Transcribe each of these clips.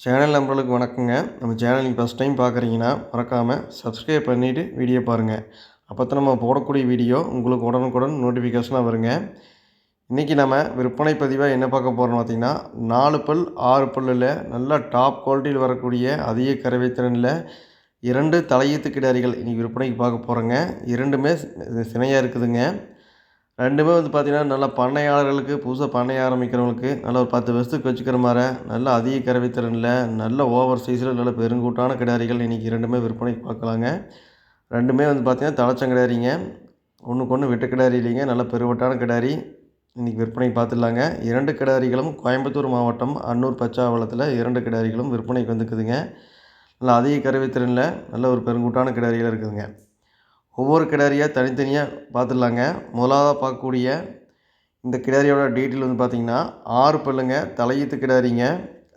Channel நம்பர்களுக்கு வணக்கங்க. நம்ம channel நீங்கள் ஃபஸ்ட் டைம் பார்க்குறீங்கன்னா மறக்காமல் சப்ஸ்கிரைப் பண்ணிவிட்டு வீடியோ பாருங்கள். அப்போ தான் நம்ம போடக்கூடிய வீடியோ உங்களுக்கு உடனுக்குடன் நோட்டிஃபிகேஷனாக வருங்க. இன்றைக்கி நம்ம விற்பனை பதிவாக என்ன பார்க்க போகிறோம்னு பார்த்திங்கன்னா 4 பல் 6 பல்லில் நல்லா டாப் குவாலிட்டியில் வரக்கூடிய அதிக கறவை திறனில் 2 தலையீத்து கிடாரிகள் இன்றைக்கி விற்பனைக்கு பார்க்க போகிறோங்க. இரண்டுமே சினையாக இருக்குதுங்க. ரெண்டுமே பார்த்திங்கன்னா நல்லா பண்ணையாளர்களுக்கு புதுசாக பண்ணைய ஆரம்பிக்கிறவங்களுக்கு நல்ல ஒரு 10 வருஷத்துக்கு வச்சுக்கிற மாதிரி நல்ல அதிக கறவை திறனில் நல்ல ஓவர் சைஸில் நல்ல பெருங்கூட்டான கிடாரிகள் இன்றைக்கி இரண்டுமே விற்பனைக்கு பார்க்கலாங்க. ரெண்டுமே பார்த்திங்கன்னா தலைச்சங்கிடாரிங்க, ஒன்றுக்கு ஒன்று விட்ட கிடாரி இல்லைங்க, நல்ல பெருவட்டான கிடாரி இன்றைக்கி விற்பனைக்கு பார்த்துடலாங்க. 2 கிடாரிகளும் கோயம்புத்தூர் மாவட்டம் அன்னூர் பச்சாவளத்தில் 2 கிடாரிகளும் விற்பனைக்கு வந்துக்குதுங்க. நல்லா அதிக கறவை திறனில் நல்ல ஒரு பெருங்கூட்டான கிடாரிகள் இருக்குதுங்க. ஒவ்வொரு கிடாரியாக தனித்தனியாக பார்த்துடலாங்க. முதலாவதாக பார்க்கக்கூடிய இந்த கிடாரியோட டீட்டெயில் பார்த்திங்கன்னா 6 பல்லுங்க, தலையீத்து கிடாரிங்க,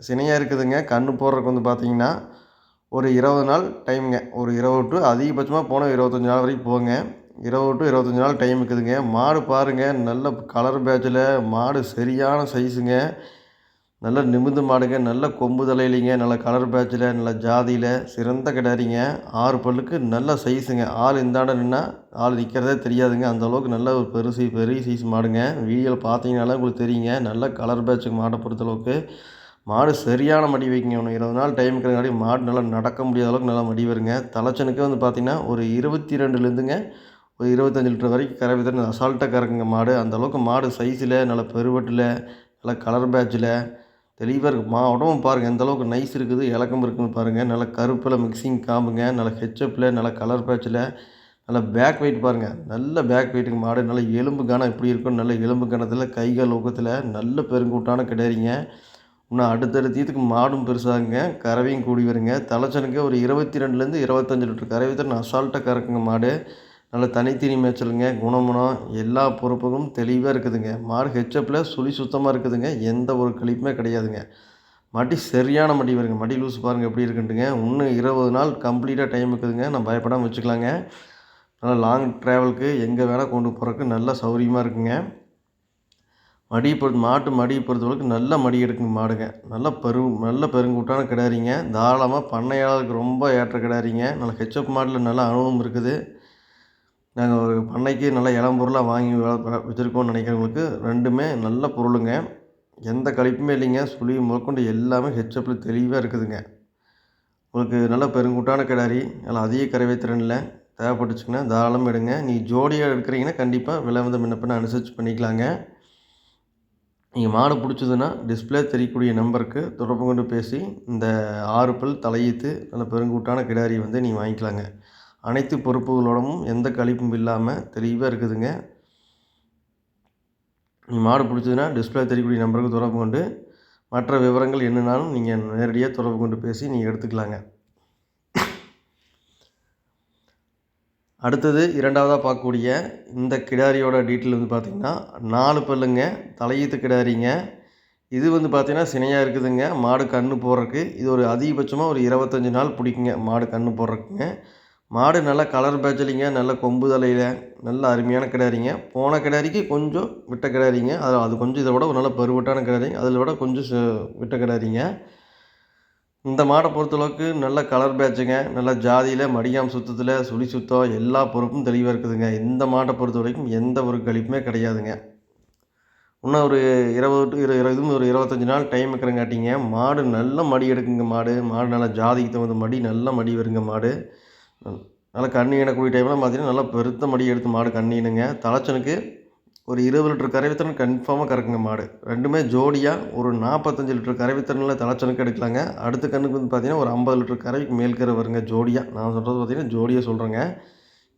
சினையாக இருக்குதுங்க. கன்று போடுறதுக்கு பார்த்திங்கன்னா ஒரு 20 நாள் டைமுங்க. ஒரு 20 டு அதிகபட்சமாக போனால் 25 நாள் வரைக்கும் போங்க. 20 டு 25 நாள் டைம் இருக்குதுங்க. மாடு பாருங்கள், நல்ல கலர் பேட்சில் மாடு சரியான சைஸுங்க. நல்ல நிமிர்ந்து மாடுங்க, நல்ல கொம்பு தலையிலிங்க, நல்ல கலர் பேட்சில் நல்ல ஜாதியில் சிறந்த கிடாரிங்க. 6 பல்லுக்கு நல்ல சைஸுங்க. ஆள் இந்தாண்ட நின்னால் ஆள் நிற்கிறதே தெரியாதுங்க, அந்தளவுக்கு நல்ல ஒரு பெரிய சைஸ் மாடுங்க. வீடியோவில் பார்த்தீங்கனாலே உங்களுக்கு தெரியுங்க. நல்ல கலர் பேட்சுக்கு மாடை பொறுத்தளவுக்கு மாடு சரியான மடி வைக்குங்க. ஒன்று 20 நாள் டைம் இருக்கிறங்காட்டி மாடு நல்லா நடக்க முடியாத அளவுக்கு நல்லா மடி வருங்க. தலைச்சனுக்கு பார்த்திங்கன்னா ஒரு 22லேருந்துங்க ஒரு 25 லிட்டர் வரைக்கும் கறவை திறன் அசால்ட்டாக கறக்குங்க மாடு. அந்தளவுக்கு மாடு சைஸில் நல்ல பெருவட்டில் நல்ல கலர் பேட்சில் தெளிவாக இருக்குது. உடம்பு பாருங்கள் எந்தளவுக்கு நைஸ் இருக்குது, இலக்கம் இருக்குதுன்னு பாருங்கள். நல்ல கருப்பில் மிக்சிங் காம்புங்க, நல்ல ஹெச்எப்பில் நல்ல கலர் பேட்சில் நல்ல பேக் வெயிட் பாருங்கள், நல்ல பேக் வெயிட்டுக்கு மாடு. நல்ல எலும்பு கனம் எப்படி இருக்கும், நல்ல எலும்பு கணத்தில் கைகள் ஊக்கத்தில் நல்ல பெருங்கூட்டான கிடாரிங்க. இன்னும் அடுத்தடுத்ததுக்கு மாடும் பெருசாகுங்க, கறவையும் கூடி வருங்க. தலைச்சனுக்கு ஒரு 22லேருந்து 25 லிட்டர் கறவை திறன் அசால்ட்டாக கறக்குங்க மாடு. நல்ல தனித்தனி மேய்ச்சலுங்க, குணமுனம் எல்லா பொறுப்புகளும் தெளிவாக இருக்குதுங்க. மாடு ஹெச்எப்பில் சுழி சுத்தமாக இருக்குதுங்க, எந்த ஒரு கழிப்புமே கிடையாதுங்க. மடி சரியான மடி வருங்க. மடி லூஸ் பாருங்கள் எப்படி இருக்குன்ட்டுங்க. இன்னும் 20 நாள் கம்ப்ளீட்டாக டைம் இருக்குதுங்க. நம்ம பயப்படாமல் வச்சுக்கலாங்க. நல்லா லாங் ட்ராவலுக்கு எங்கே வேணால் கொண்டு போகிறதுக்கு நல்ல சௌகரியமாக இருக்குங்க. மாட்டு மடியை பொறுத்தவரைக்கும் நல்ல மடி எடுக்குங்க மாடுங்க. நல்ல பெருங்கூட்டான கிடாரிங்க. தாராளமாக பண்ணையாளருக்கு ரொம்ப ஏற்ற கிடாரிங்க. நல்ல ஹெச்எப் மாடில் நல்ல அனுபவம் இருக்குது. நாங்கள் ஒரு பண்ணைக்கு நல்ல இளம் பொருளாக வாங்கி வச்சுருக்கோம்னு நினைக்கிறவங்களுக்கு ரெண்டுமே நல்ல பொருளுங்க. எந்த கழிப்புமே இல்லைங்க. சுழி முதற்கொண்டு எல்லாமே ஹெச்எப்பில் தெளிவாக இருக்குதுங்க. உங்களுக்கு நல்ல பெருங்கூட்டான கிடாரி, நல்லா அதிக கறவை திறனில் தேவைப்பட்டுச்சுங்கன்னா தாராளமாக எடுங்க. ஜோடியாக எடுக்கிறீங்கன்னா கண்டிப்பாக விலை முன்ன பின்ன அனுசரித்து பண்ணிக்கலாங்க. நீங்கள் மாடு பிடிச்சதுன்னா டிஸ்பிளே தெரியக்கூடிய நம்பருக்கு தொடர்பு கொண்டு பேசி இந்த 6 பல் தலையீத்து நல்ல பெருங்கூட்டான கிடாரி நீங்கள் வாங்கிக்கலாங்க. அனைத்து பொறுப்புகளோடவும் எந்த கழிப்பும் இல்லாமல் தெளிவாக இருக்குதுங்க. நீங்கள் மாடு பிடிச்சதுன்னா டிஸ்பிளே தெரியக்கூடிய நம்பருக்கு தொடர்பு கொண்டு மற்ற விவரங்கள் என்னன்னாலும் நீங்கள் நேரடியாக தொடர்பு கொண்டு பேசி நீங்கள் எடுத்துக்கலாங்க. அடுத்தது இரண்டாவதாக பார்க்கக்கூடிய இந்த கிடாரியோட டீட்டெயில் பார்த்திங்கன்னா 4 பல்லுங்க, தலையீத்து கிடாரிங்க. இது பார்த்திங்கன்னா சினையாக இருக்குதுங்க. மாடு கன்று போடுறதுக்கு இது ஒரு அதிகபட்சமாக ஒரு 25 நாள் பிடிக்குங்க மாடு கன்று போடுறதுக்குங்க. மாடு நல்லா கலர் பேட்சிலிங்க, நல்ல கொம்பு தலையில் நல்ல அருமையான கிடாரிங்க. போன கிடாரிக்கு கொஞ்சம் விட்ட கிடாரிங்க. அது கொஞ்சம் இதை விட ஒரு நல்ல பருவட்டான கிடாரிங்க. அதில் விட கொஞ்சம் விட்ட கிடாரிங்க. இந்த மாடை பொறுத்தளவுக்கு நல்ல கலர் பேட்சுங்க, நல்ல ஜாதியில் மடியாம் சுத்தத்தில் சுழி சுத்தம் எல்லா பொறுப்பும் தெளிவாக இருக்குதுங்க. இந்த மாட்டை பொறுத்த வரைக்கும் எந்த ஒரு கழிப்புமே கிடையாதுங்க. இன்னும் ஒரு 20 டு 25 நாள் டைம் இருக்கிறங்காட்டிங்க மாடு நல்ல மடி எடுக்குங்க. மாடு நல்லா ஜாதிக்கு தகுந்த மடி நல்ல மடி வருங்க. மாடு நல்லா கண்ணி ஈனக்கூடிய டைமில் பார்த்திங்கன்னா நல்லா பெருத்த மடி எடுத்து மாடு கண்ணீனுங்க. தலைச்சனுக்கு ஒரு 20 லிட்டர் கறவைத்திறன் கன்ஃபார்மாக கறக்குங்க மாடு. ரெண்டுமே ஜோடியாக ஒரு 45 லிட்டர் கறவைத்திறனில் தலைச்சனுக்கு எடுக்கலாங்க. அடுத்த கண்ணுக்கு பார்த்திங்கன்னா ஒரு 50 லிட்டர் கறவைக்கு மேல் கரை வருங்க ஜோடியாக. நான் சொல்கிறது பார்த்திங்கன்னா ஜோடியாக சொல்கிறேங்க.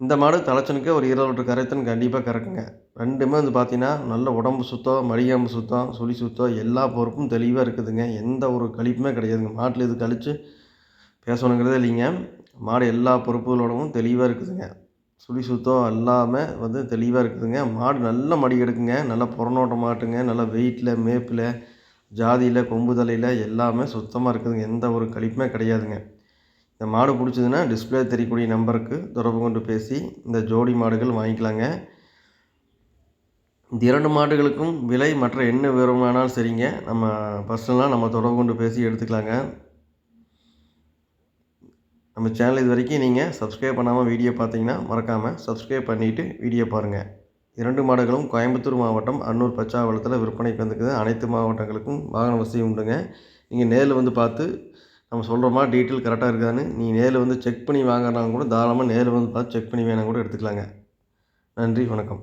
இந்த மாடு தலைச்சனுக்கு ஒரு 20 லிட்டர் கறவைத்திறன் கண்டிப்பாக கறக்குங்க. ரெண்டுமே பார்த்திங்கன்னா நல்ல உடம்பு சுத்தம், மடியாம்பு சுத்தம், சுழி சுத்தம் எல்லா பொறுப்பும் தெளிவாக இருக்குதுங்க. எந்த ஒரு கழிப்புமே கிடையாதுங்க. மாட்டில் இது கழித்து பேசணுங்கிறதே இல்லைங்க. மாடு எல்லா பொறுப்புகளோடவும் தெளிவாக இருக்குதுங்க. சுழி சுத்தம் எல்லாமே தெளிவாக இருக்குதுங்க. மாடு நல்ல மடி எடுக்குங்க. நல்லா புறநோட்ட மாட்டுங்க. நல்லா வெயிட்டில் மேப்பில் ஜாதியில் கொம்பு தலையில் எல்லாமே சுத்தமாக இருக்குதுங்க. எந்த ஒரு கழிப்புமே கிடையாதுங்க. இந்த மாடு பிடிச்சதுன்னா டிஸ்பிளே தெரியக்கூடிய நம்பருக்கு தொடர்பு கொண்டு பேசி இந்த ஜோடி மாடுகள் வாங்கிக்கலாங்க. இந்த 2 மாடுகளுக்கும் விலை மற்ற என்ன விவரம் வேணாலும் சரிங்க, நம்ம பர்சனலாக நம்ம தொடர்பு கொண்டு பேசி எடுத்துக்கலாங்க. நம்ம சேனல் இது வரைக்கும் நீங்கள் சப்ஸ்கிரைப் பண்ணாமல் வீடியோ பார்த்தீங்கன்னா மறக்காமல் சப்ஸ்கிரைப் பண்ணிவிட்டு வீடியோ பாருங்கள். 2 மாடுகளும் கோயம்புத்தூர் மாவட்டம் அன்னூர் பச்சாவளத்தில் விற்பனைக்கு வந்துக்குது. அனைத்து மாவட்டங்களுக்கும் வாகன வசதி உண்டுங்க. நீங்கள் நேரில் வந்து பார்த்து நம்ம சொல்கிற மாதிரி டீட்டெயில் கரெக்டாக இருக்கான்னு நீங்கள் நேரில் வந்து செக் பண்ணி வாங்குறனாலும் கூட தாராளமாக நேரில் வந்து பார்த்து செக் பண்ணி வேணால் கூட எடுத்துக்கலாங்க. நன்றி, வணக்கம்.